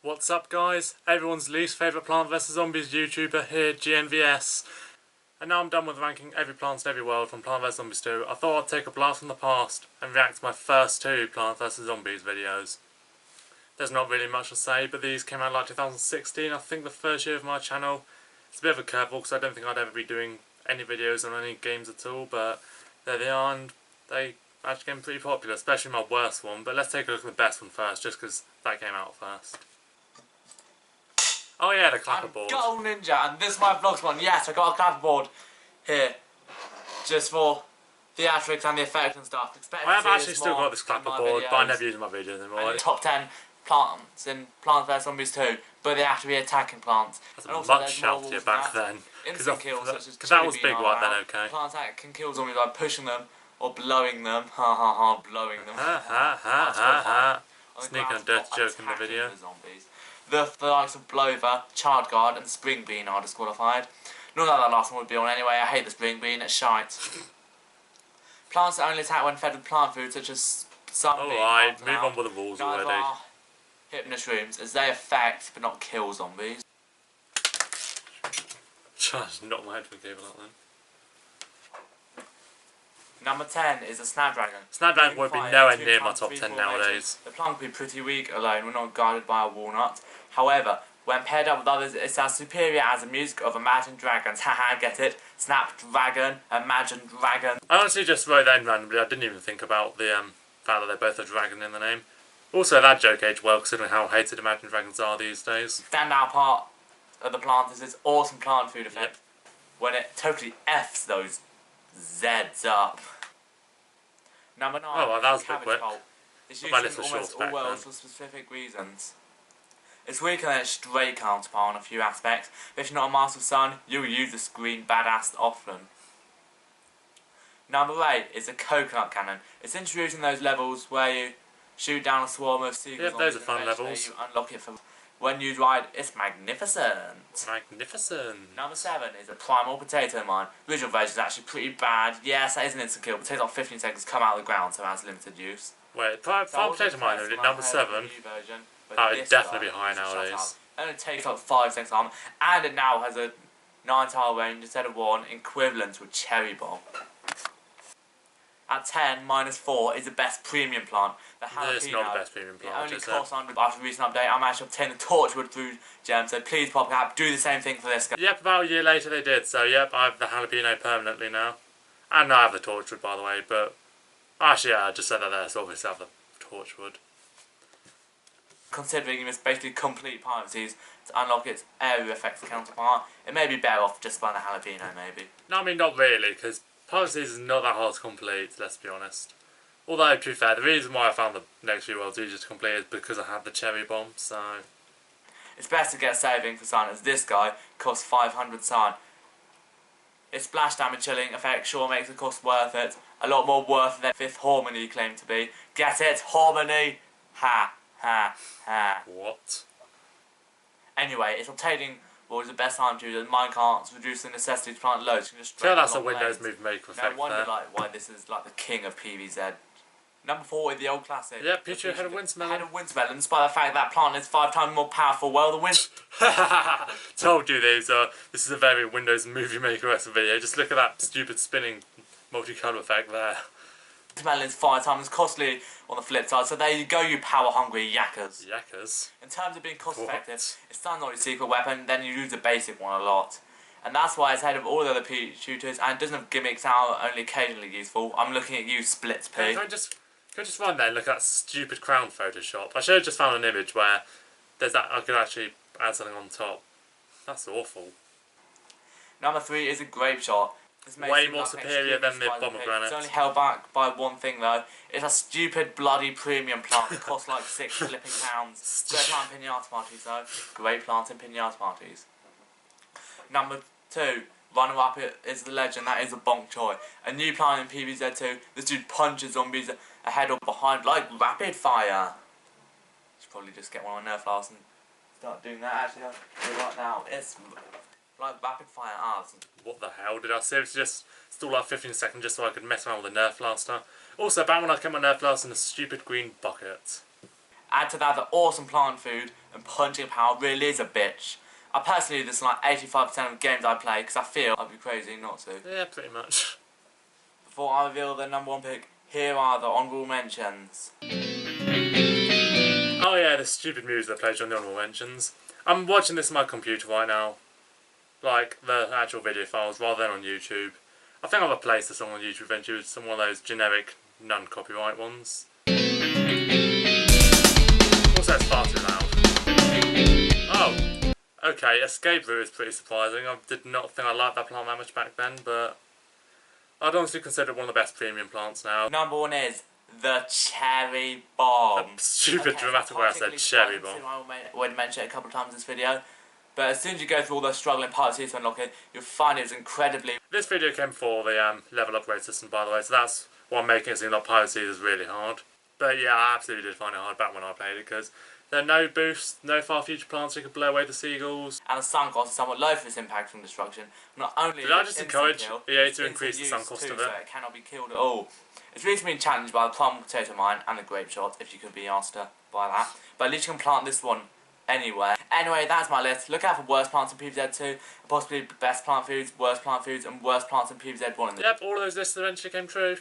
What's up guys? Everyone's least favourite Plant vs Zombies YouTuber here, GNVS. And now I'm done with ranking every plant in every world from Plant vs Zombies 2. I thought I'd take a blast from the past and react to my first two Plant vs Zombies videos. There's not really much to say, but these came out like 2016, I think the first year of my channel. It's a bit of a curveball because I don't think I'd ever be doing any videos on any games at all, but there they are and they actually became pretty popular, especially my worst one. But let's take a look at the best one first, just because that came out first. Oh yeah, the clapperboard. I'm Ninja, and this is my vlogs one. Yes, I got a clapperboard here, just for theatrics and the effects and stuff. I have actually still got this clapperboard, but I never use it in my videos anymore. And top 10 plants in Plants vs Zombies 2, but they have to be attacking plants. That's much sheltier back then. Instant kills, such as that was big right then, okay. Plants that can kill zombies by pushing them or blowing them. Ha ha ha, blowing them. Ha ha ha ha ha. Sneaking a dirty joke in the video. The likes of Blover, Chard Guard and Spring Bean are disqualified. Not that last one would be on anyway, I hate the Spring Bean, it's shite. Plants that only attack when fed with plant food such as sunbeam. Alright, move on with the rules already. Hypnoshrooms, as they affect but not kill zombies. Just knock my head from the cable out then. Number 10 is a Snapdragon. Snapdragon would be nowhere near my top 10 nowadays. The plant would be pretty weak alone when not guarded by a walnut. However, when paired up with others, it's as superior as the music of Imagine Dragons. Haha, get it? Snapdragon, Imagine Dragon. I honestly just wrote that in randomly. I didn't even think about the fact that they both have dragon in the name. Also, that joke aged well considering how hated Imagine Dragons are these days. Standout part of the plant is its awesome plant food effect. When it totally F's those Zeds up. Number 9 oh, well, that was a bit cabbage quick. pulp. It's used My in list was almost short all back worlds for specific reasons. It's weaker than its straight counterpart on a few aspects, but if you're not a Master of Sun, you'll use this green badass often. Number 8 is a coconut cannon. It's introduced in those levels where you shoot down a swarm of seagulls. Yep, those are fun levels. You unlock it for when used right. It's magnificent. Magnificent. Number 7 is a primal potato mine. The original version is actually pretty bad. Yes, that is an instant kill, but it takes like 15 seconds to come out of the ground, so it has limited use. Wait, primal potato mine at number 7? That would definitely be high nowadays. And it takes like 5 seconds armor, and it now has a 9-tile range instead of 1, equivalent to a cherry bomb. At 10, -4 is the best premium plant. The jalapeno. It's not the best premium plant, it only is costs 100 after a recent update. I'm actually obtaining the Torchwood food gem, so please PopCap, do the same thing for this guy. Yep, about a year later they did, so yep, I have the jalapeno permanently now. And I have the Torchwood by the way, but actually yeah, I just said that there, so obviously I have the Torchwood. Considering you must basically complete parentheses to unlock its area effects counterpart, it may be better off just buying the jalapeno maybe. No, I mean not really, because parentheses is not that hard to complete, let's be honest. Although, to be fair, the reason why I found the next few worlds easier to complete is because I had the cherry bomb, so... It's best to get saving for Sun, as this guy costs 500 Sun. Its splash damage chilling effect sure makes the cost worth it. A lot more worth than Fifth Harmony claimed to be. Get it? Harmony! Ha! Ha! Ha! What? Anyway, it's obtaining what is the best time to use, and minecarts reduce the necessity to plant loads. You can just so that's a Windows Move Maker effect. No wonder why this is like the king of PVZ. Number 4 is the old classic. Yeah, Pichu Head of Wintermelon. Head of Wintermelon, despite the fact that plant is 5 times more powerful. Well, the wind. Told you this is a very Windows Movie Maker-esque video. Just look at that stupid spinning multicolour effect there. Wintermelon is 5 times as costly on the flip side, so there you go, you power-hungry yakkers. Yakkers? In terms of being cost-effective, it's not only a secret weapon, then you use the basic one a lot. And that's why it's ahead of all the other shooters, and it doesn't have gimmicks that are only occasionally useful. I'm looking at you, Splits P. Can I just run there and look at that stupid crown Photoshop? I should have just found an image where there's that I could actually add something on top. That's awful. Number 3 is a grape shot. Way more superior than the pomegranate. It's only held back by one thing though. It's a stupid bloody premium plant that costs like 6 flipping pounds. Great plant in pinata parties though. Great plant in pinata parties. Number 2, runner-up is the legend, that is a bonk choy. A new plant in PVZ2, this dude punches zombies ahead or behind like rapid fire. Should probably just get one on Nerf last and start doing that. Actually, I'll do it right now. It's like rapid fire arms. What the hell? Did I seriously just stall like 15 seconds just so I could mess around with a Nerf blaster? Also, back when I kept my Nerf blaster in a stupid green bucket. Add to that the awesome plant food, and punching power really is a bitch. I personally do this in like 85% of games I play because I feel I'd be crazy not to. Yeah, pretty much. Before I reveal the number one pick, here are the honourable mentions. Oh yeah, the stupid music that plays on the honourable mentions. I'm watching this on my computer right now. Like, the actual video files, rather than on YouTube. I think I've replaced the song on YouTube eventually with some of those generic, non-copyright ones. Also, it's far too loud. Oh! Okay, Escape Route is pretty surprising. I did not think I liked that plant that much back then, but I'd honestly consider it one of the best premium plants now. Number one is the Cherry Bomb. A stupid dramatic way I said Cherry Bomb. I already mentioned it a couple of times in this video. But as soon as you go through all those struggling parts here to unlock it, you'll find it's incredibly... This video came before the level upgrade system, by the way, so that's what I'm making it seem like Piracy is really hard. But yeah, I absolutely did find it hard back when I played it, because there are no boosts, no far future plants you could blow away the seagulls. And the sun cost is somewhat low for its impact from destruction. Not only did I just encourage EA to increase the sun cost of it? So it cannot be killed at all. It's recently been challenged by the plum potato mine and the grape shot, if you could be asked to buy that. But at least you can plant this one anywhere. Anyway, that's my list. Look out for worst plants in PvZ2, and possibly best plant foods, worst plant foods, and worst plants in PvZ1 Yep, all of those lists eventually came true.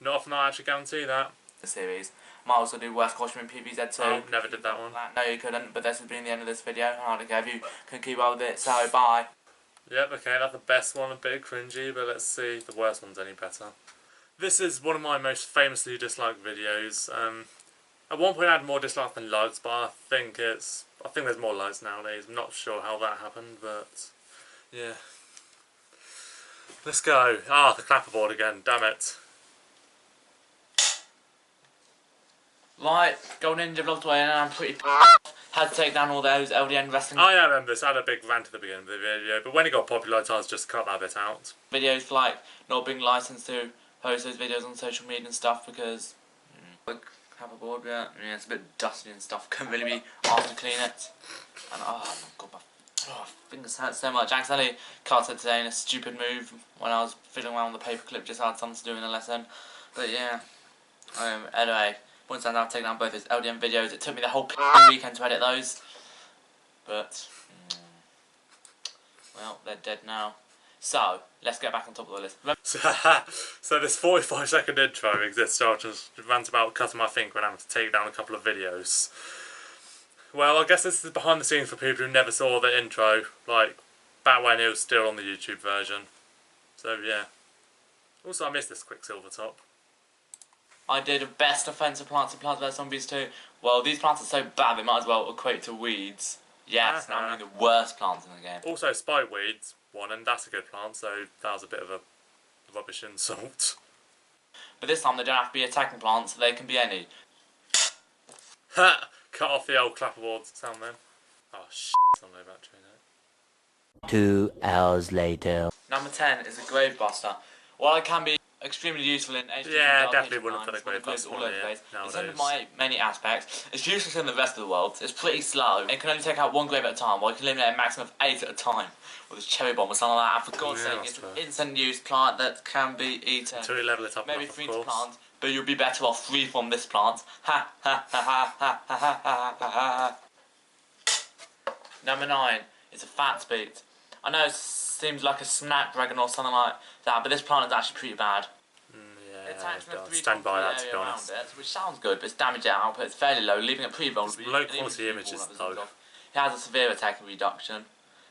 Not often I actually guarantee that. The series. Might also do worst costume in PvZ2. Oh, never did that one. No, you couldn't, but this has been the end of this video, and I don't care if you can keep up with it, so bye. Yep, okay, that's the best one, a bit cringy, but let's see if the worst one's any better. This is one of my most famously disliked videos. At one point I had more dislikes than likes, but I think there's more likes nowadays. I'm not sure how that happened, but yeah. Let's go. Ah, the clapperboard again, damn it. Right, Golden Ninja vlogged away and I'm pretty had to take down all those LDN wrestling Oh yeah, I remember this. I had a big rant at the beginning of the video, but when it got popular I decided to just cut that bit out. videos for like not being licensed to post those videos on social media and stuff because clapperboard, yeah, it's a bit dusty and stuff. Couldn't really be asked to clean it. And oh my god, my fingers hurt so much. I accidentally cut it today in a stupid move when I was fiddling around with the paperclip, just had something to do in a lesson. But yeah, anyway, once I've taken down both those LDN videos, it took me the whole weekend to edit those. But well, they're dead now. So, let's get back on top of the list. So this 45-second intro exists, so I'll just rant about cutting my finger when I'm having to take down a couple of videos. Well, I guess this is behind the scenes for people who never saw the intro, like, back when it was still on the YouTube version. So, yeah. Also, I missed this Quicksilver top. I did a best offensive plants in Plants vs Zombies 2. Well, these plants are so bad they might as well equate to weeds. Yes, and I'm doing the worst plants in the game. Also, Spikeweeds won, and that's a good plant, so that was a bit of a rubbish insult. But this time they don't have to be attacking plants, they can be any. Ha! Cut off the old clapperboard sound then. Oh shit, I'm no battery now. 2 hours later. Number 10 is a Grave Buster. While it can be extremely useful in HD, yeah, definitely wouldn't put a Grave Buster on here nowadays. It's under my many aspects. It's useless in the rest of the world. It's pretty slow. It can only take out one grave at a time, while it can eliminate a maximum of 8 at a time. With a cherry bomb or something like that. And for God's sake, it's an instant use plant that can be eaten. Until you level it up maybe enough, free of to course. plant, but you'll be better off free from this plant. Ha ha ha ha ha ha ha ha ha. Number 9 is a fat speed. I know it seems like a snapdragon or something like that, but this plant is actually pretty bad. Yeah, stand by that, to be honest. Which sounds good, but its damage output is fairly low, leaving it pretty vulnerable. Low quality images though. It has a severe attack reduction.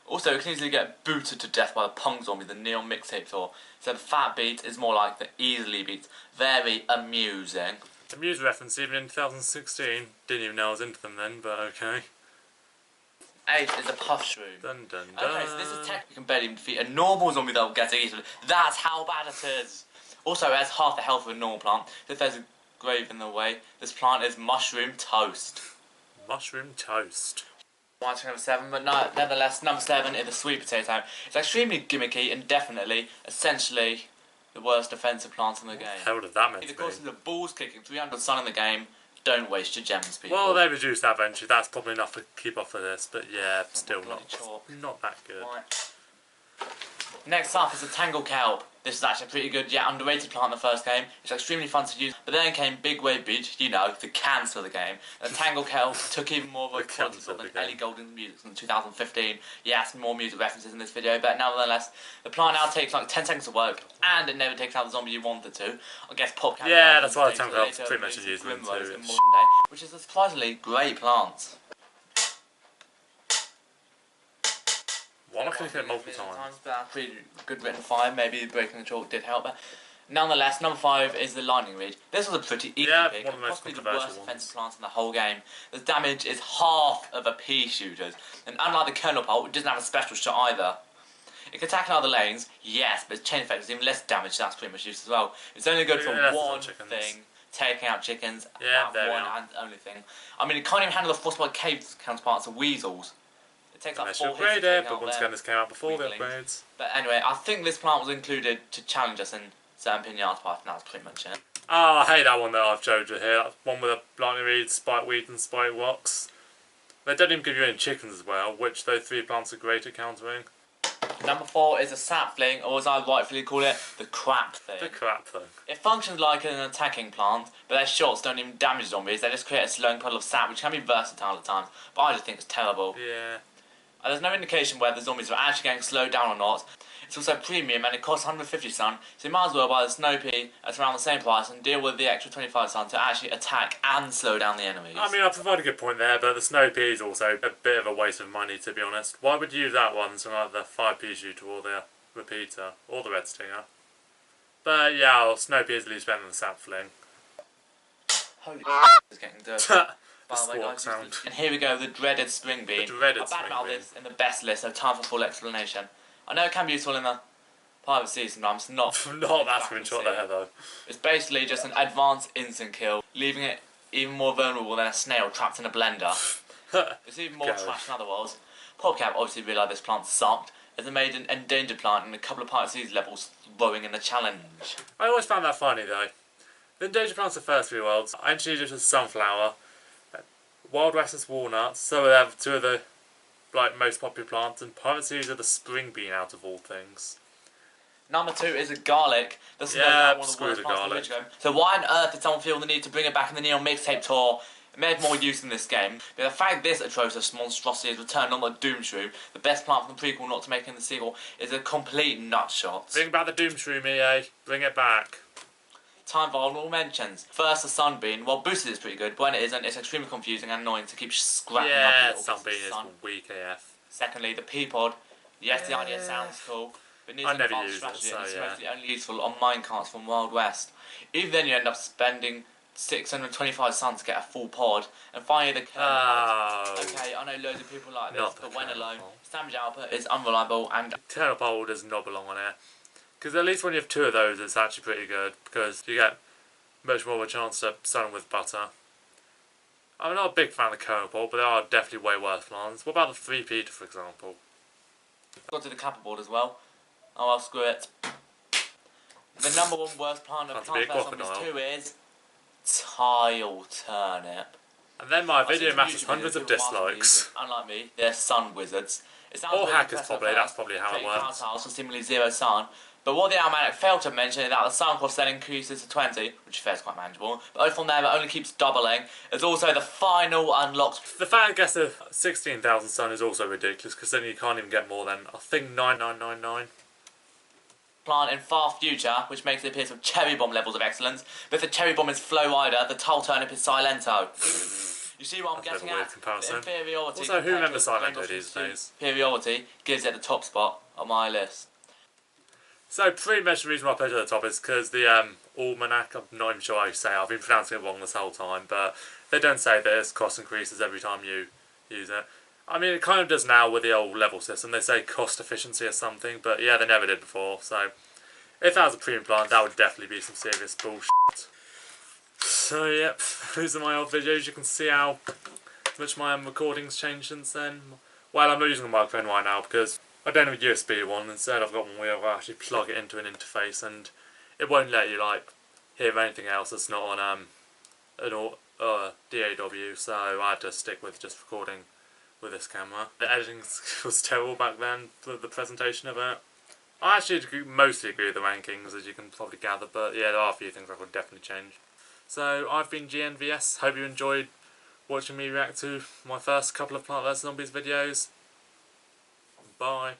Also, it can easily get booted to death by the punk zombie the Neon Mixtape Thor. So the fat beat is more like the easily beat. Very amusing. The Muse reference even in 2016. Didn't even know I was into them then, but okay. 8 is a puff shroom. Dun dun dun. Okay, so this is technically you can barely even defeat a normal zombie that will get it easily. That's how bad it is. Also, it has half the health of a normal plant. So if there's a grave in the way, this plant is Mushroom Toast. Mushroom Toast. Number 7, but no, nevertheless, number 7 is the sweet potato. It's extremely gimmicky and definitely, essentially, the worst offensive plant in the game. How did that meant to The be? course of the balls kicking, 300 sun in the game. Don't waste your gems, people. Well, they reduced that eventually. That's probably enough to keep off of this, but yeah, still not that good. Right. Next up is a Tangle Kelp. This is actually a pretty good yet underrated plant in the first game. It's extremely fun to use. But then came Big Wave Beach, you know, the cancer of the game. And Tangle Kettle took even more of a quality sort than Ellie Goulding's music in 2015. Yes, more music references in this video, but nevertheless, the plant now takes like 10 seconds to work, and it never takes out the zombie you want it to. I guess Pop Can. Yeah, that's why the Tangle Kettle's pretty much used in modern day, which is a surprisingly great plant. Well, I clicked it multiple times. But pretty good written 5, maybe breaking the chalk did help, but nonetheless, number 5 is the Lightning Reed. This was a pretty easy pick, one of the most possibly the controversial worst ones. offensive plant in the whole game. The damage is half of a pea shooter's, and unlike the Kernel Pole, it doesn't have a special shot either. It can attack in other lanes, yes, but its chain effect is even less damage, so that's pretty much used as well. It's only good for one thing, taking out chickens, that one and only thing. I mean, it can't even handle the Frostbite Cave counterparts of weasels. Takes up 4 hits to take but out once again this came out before the upgrades. But anyway, I think this plant was included to challenge us in certain pinata parts, and that's pretty much it. Oh, I hate that one that I've showed you here. That one with a Lightning Reed, Spike Weed and Spike Rocks. They don't even give you any chickens as well, which those 3 plants are great at countering. Number 4 is a sapling, or as I rightfully call it, the crap thing. The crap thing. It functions like an attacking plant, but their shots don't even damage zombies, they just create a slowing puddle of sap, which can be versatile at times, but I just think it's terrible. Yeah. There's no indication whether the zombies are actually getting slowed down or not. It's also premium and it costs 150 sun, so you might as well buy the Snow Pea at around the same price and deal with the extra 25 sun to actually attack and slow down the enemies. I mean, I provide a good point there, but the Snow Pea is also a bit of a waste of money, to be honest. Why would you use that one to like the 5p shooter or the repeater or the Red Stinger? But yeah, Snow Pea is at least better than the sapling. Holy it's getting dirty. By the way, guys, and here we go, the dreaded Spring Bean. The dreaded I've bad about this in the best list, so time for full explanation. I know it can be useful in the private sea sometimes, not that screenshot there though. It's basically just an advanced instant kill, leaving it even more vulnerable than a snail trapped in a blender. It's even more trash than other worlds. PopCap obviously realised this plant sucked, as it made an endangered plant in a couple of Pirate Seas levels throwing in the challenge. I always found that funny though. The endangered plants the first 3 worlds, I introduced it as Sunflower, Wild West is Walnuts, so they have 2 of the most popular plants, and Pirate Seas are the Spring Bean out of all things. Number 2 is a garlic. This is one of the worst plants in the So why on earth did someone feel the need to bring it back in the Neon Mixtape Tour? It may have more use in this game, but the fact this atrocious monstrosity has returned on the Doom Shroom, the best plant from the prequel not to make in the sequel, is a complete nutshot. Bring back the Doom Shroom, EA. Bring it back. Time for honourable mentions. First, the Sunbeam. Well, boosted is pretty good, but when it isn't, it's extremely confusing and annoying to keep scrapping up. Sunbeam is weak AF. Secondly, the Peapod. Yes, the idea sounds cool, but needs advanced strategy and it's mostly only useful on minecarts from Wild West. Even then, you end up spending 625 sun to get a full pod, and finally the Kernel Pod. Okay, I know loads of people like this, but when alone, its damage output is unreliable and Kernel Pod does not belong on here. Because at least when you have 2 of those, it's actually pretty good, because you get much more of a chance to stun them with butter. I'm not a big fan of the Kernel Pod, but there are definitely way worse plants. What about the 3Peter, for example? got to the clapperboard as well. Oh well, screw it. The number 1 worst plant of Plants vs Zombies 2 is Tile Turnip. And then my video masses hundreds of dislikes. Unlike me, they're sun wizards. Or hackers probably, that's probably how it works. Tiles for seemingly 0 sun. But what the Almanac failed to mention is that the sun cost then increases to 20, which fares quite manageable, but from there it only keeps doubling. There's also the final unlocked. The fact I guess of 16,000 sun is also ridiculous, because then you can't even get more than, I think, 9999. Plant in far future, which makes it appear to have cherry bomb levels of excellence, but if the cherry bomb is Flow Rider, the Tile Turnip is Silento. You see what I'm getting at? The inferiority. Also, who remembers Silento these days? Superiority gives it the top spot on my list. So pretty much the reason why I put it at the top is because the almanac, I'm not even sure how you say it, I've been pronouncing it wrong this whole time, but they don't say that its cost increases every time you use it. I mean, it kind of does now with the old level system. They say cost efficiency or something, but yeah, they never did before. So if that was a premium plant, that would definitely be some serious bullshit. So yep, those are my old videos. You can see how much my recording's changed since then. Well, I'm not using a microphone right now because I don't have a USB one. Instead, I've got one where I actually plug it into an interface, and it won't let you like hear anything else that's not on an DAW. So I had to stick with just recording with this camera. The editing was terrible back then for the presentation of it. I actually mostly agree with the rankings, as you can probably gather, but yeah, there are a few things I would definitely change. So, I've been GNVS. Hope you enjoyed watching me react to my first couple of Plant vs Zombies videos. Bye.